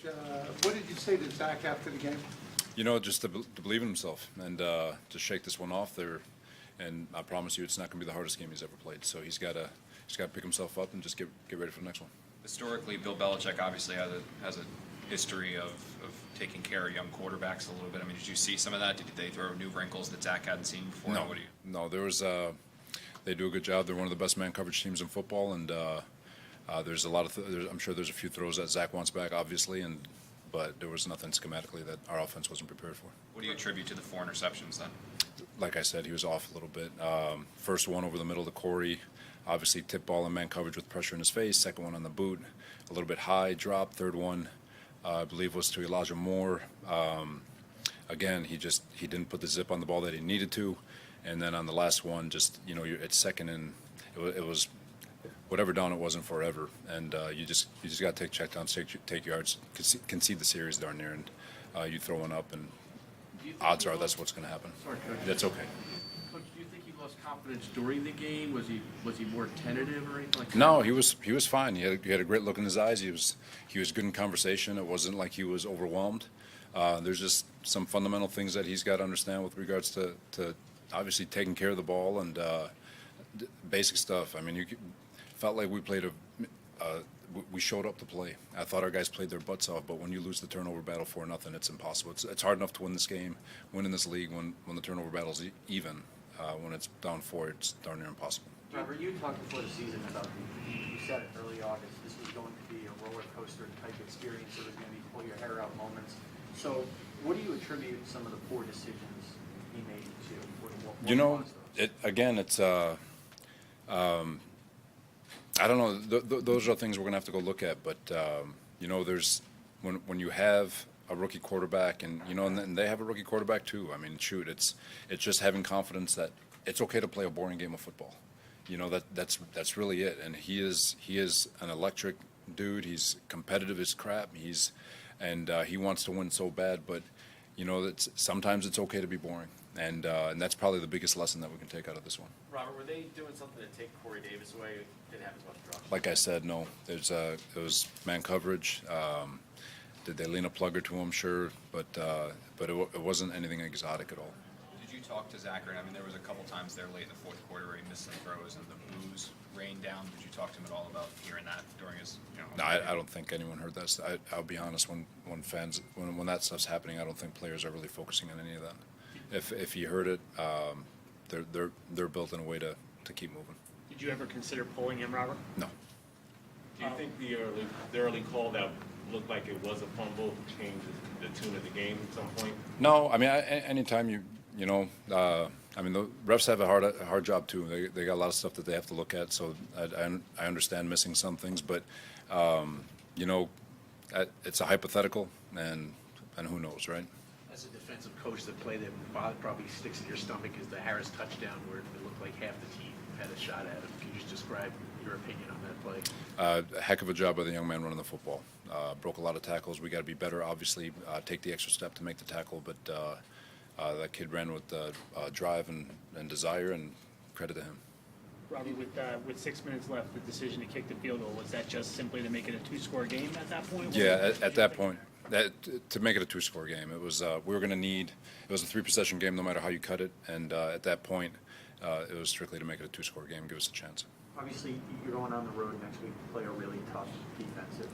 What did you say to Zack after the game? You know, just to believe in himself and to shake this one off there. And I promise you, it's not going to be the hardest game he's ever played. So he's got to pick himself up and just get ready for the next one. Historically, Bill Belichick obviously has a history of taking care of young quarterbacks a little bit. I mean, did you see some of that? Did they throw new wrinkles that Zack hadn't seen before? No, no. There was they do a good job. They're one of the best man coverage teams in football, and there's a lot of. I'm sure there's a few throws that Zack wants back, obviously, but there was nothing schematically that our offense wasn't prepared for. What do you attribute to the 4 interceptions then? Like I said, he was off a little bit. First one over the middle to Corey, obviously tip ball and man coverage with pressure in his face. Second one on the boot, a little bit high drop. Third one, I believe, was to Elijah Moore. Again, he didn't put the zip on the ball that he needed to. And then on the last one, just, you know, it's second and it was whatever down it wasn't forever. And you just got to take checkdowns, take yards, concede the series darn near, and you throw one up, and odds are that's what's going to happen. Sorry, Coach. That's okay. Coach, do you think he lost confidence during the game? Was he more tentative or anything like that? No, he was fine. He had a great look in his eyes. He was good in conversation. It wasn't like he was overwhelmed. There's just some fundamental things that he's got to understand with regards to obviously taking care of the ball and basic stuff. I mean, felt like we showed up to play. I thought our guys played their butts off, but when you lose the turnover battle 4-0, it's impossible. It's hard enough to win this game, win in this league when the turnover battle's even. When it's down 4, it's darn near impossible. Robert, you talked before the season about, you said it early August, this was going to be a roller coaster type experience. There was going to be pull your hair out moments. So what do you attribute some of the poor decisions he made to? You know, it's I don't know. Those are things we're going to have to go look at. But you know, there's when you have a rookie quarterback, and you know, and they have a rookie quarterback too. I mean, shoot, it's just having confidence that it's okay to play a boring game of football. You know, that's really it. And he is an electric dude. He's competitive as crap. He wants to win so bad. But you know, sometimes it's okay to be boring. And that's probably the biggest lesson that we can take out of this one. Robert, were they doing something to take Corey Davis away? It didn't happen as much drops. Like I said, no. It was man coverage. Did they lean a plugger to him? Sure, but it wasn't anything exotic at all. Did you talk to Zack? I mean, there was a couple times there late in the fourth quarter where he missed some throws and the boos rained down. Did you talk to him at all about hearing that during his? No, I don't think anyone heard that. I'll be honest. When that stuff's happening, I don't think players are really focusing on any of that. If he heard it, they're built in a way to keep moving. Did you ever consider pulling him, Robert? No. Do you think the early call that looked like it was a fumble changed the tune of the game at some point? No, I mean, anytime you know, I mean, the refs have a hard job too. They got a lot of stuff that they have to look at. So I understand missing some things, but you know, it's a hypothetical, and who knows, right? As a defensive coach, the play that probably sticks in your stomach is the Harris touchdown where it looked like half the team had a shot at him. Can you just describe your opinion on that play? A heck of a job by the young man running the football. Broke a lot of tackles. We got to be better, obviously. Take the extra step to make the tackle, but that kid ran with drive and desire, and credit to him. Robert, with 6 minutes left, the decision to kick the field goal, was that just simply to make it a 2-score game at that point? Yeah, at that point. To make it a 2-score game, it was we were going to need. It was a 3-possession game, no matter how you cut it, and at that point, it was strictly to make it a 2-score game, give us a chance. Obviously, you're going on the road next week to play a really tough defensive.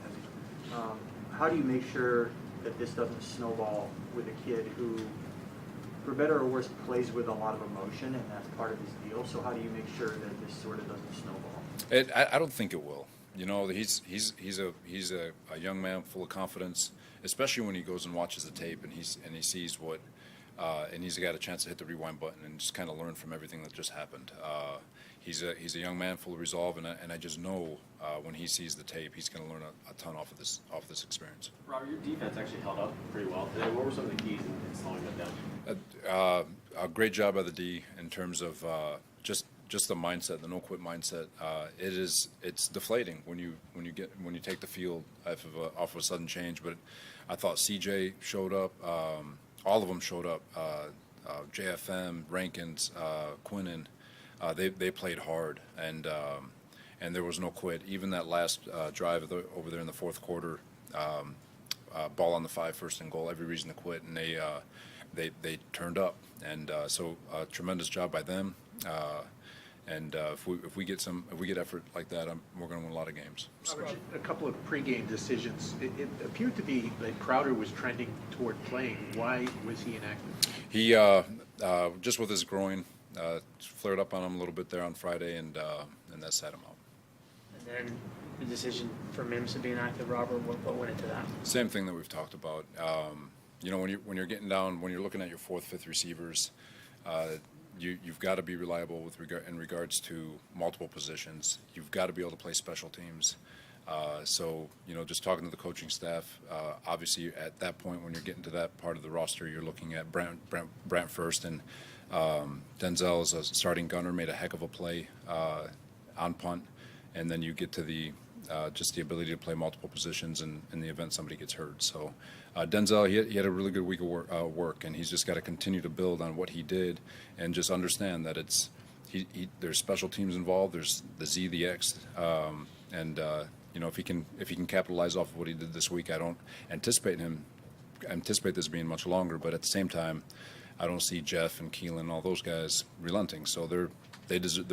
How do you make sure that this doesn't snowball with a kid who, for better or worse, plays with a lot of emotion, and that's part of his deal? So how do you make sure that this sort of doesn't snowball? I don't think it will. You know, he's a young man full of confidence, especially when he goes and watches the tape and he sees what, and he's got a chance to hit the rewind button and just kind of learn from everything that just happened. He's a young man full of resolve, and I just know when he sees the tape, he's going to learn a ton off of this experience. Robert, your defense actually held up pretty well today. What were some of the keys in slowing that down? A great job by the D in terms of just the mindset, the no-quit mindset. It's deflating when you take the field off of a sudden change. But I thought CJ showed up. All of them showed up. JFM, Rankins, Quinnen. They played hard, and there was no quit. Even that last drive over there in the fourth quarter, ball on the 5, first and goal, every reason to quit, and they turned up, and so tremendous job by them. And if we get effort like that, we're going to win a lot of games. Robert, a couple of pregame decisions. It appeared to be that Crowder was trending toward playing. Why was he inactive? He just with his groin flared up on him a little bit there on Friday, and that sat him out. And then the decision for Mims to be inactive, Robert, what went into that? Same thing that we've talked about. When you're getting down, when you're looking at your 4th, 5th receivers, you've got to be reliable in regards to multiple positions. You've got to be able to play special teams. So just talking to the coaching staff, obviously at that point when you're getting to that part of the roster, you're looking at Brant first, and Denzel as a starting gunner made a heck of a play on punt, and then you get to just the ability to play multiple positions in the event somebody gets hurt. So Denzel, he had a really good week of work, and he's just got to continue to build on what he did, and just understand that there's special teams involved. There's the Z, the X, and if he can capitalize off of what he did this week, I don't anticipate this being much longer. But at the same time, I don't see Jeff and Keelan, all those guys relenting. So they're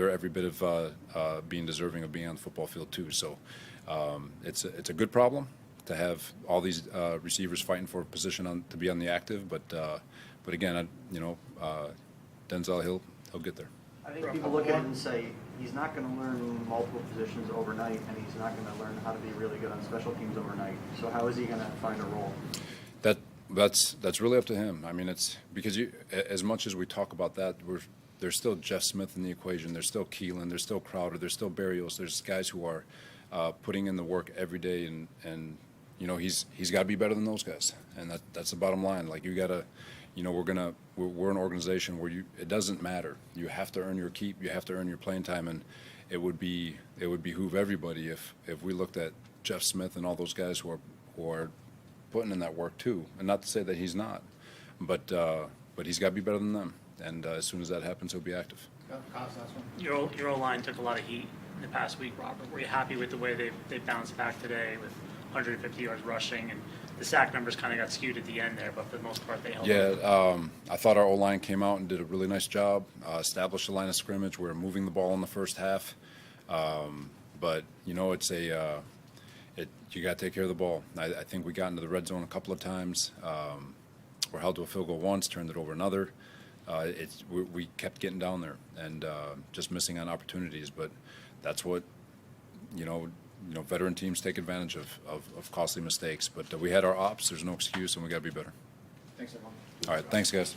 every bit of being deserving of being on the football field too. So it's a good problem to have all these receivers fighting for a position to be on the active. But again, Denzel, he'll get there. I think people look at it and say, he's not going to learn multiple positions overnight, and he's not going to learn how to be really good on special teams overnight. So how is he going to find a role? That's really up to him. I mean, it's because as much as we talk about that, there's still Jeff Smith in the equation. There's still Keelan. There's still Crowder. There's still Berrios. There's guys who are putting in the work every day, and he's got to be better than those guys. And that's the bottom line. Like, you got to. We're an organization where it doesn't matter. You have to earn your keep. You have to earn your playing time, and it would behoove everybody if we looked at Jeff Smith and all those guys who are putting in that work too. And not to say that he's not, but he's got to be better than them. And as soon as that happens, he'll be active. Your O-line took a lot of heat in the past week, Robert. Were you happy with the way they bounced back today with 150 yards rushing, and the sack numbers kind of got skewed at the end there, but for the most part they held up? Yeah, I thought our O-line came out and did a really nice job, established the line of scrimmage. We were moving the ball in the first half, but it's you got to take care of the ball. I think we got into the red zone a couple of times. We're held to a field goal once, turned it over another. We kept getting down there and just missing on opportunities, but that's what veteran teams take advantage of costly mistakes. But we had our ops. There's no excuse, and we got to be better. Thanks, everyone. All right, thanks, guys.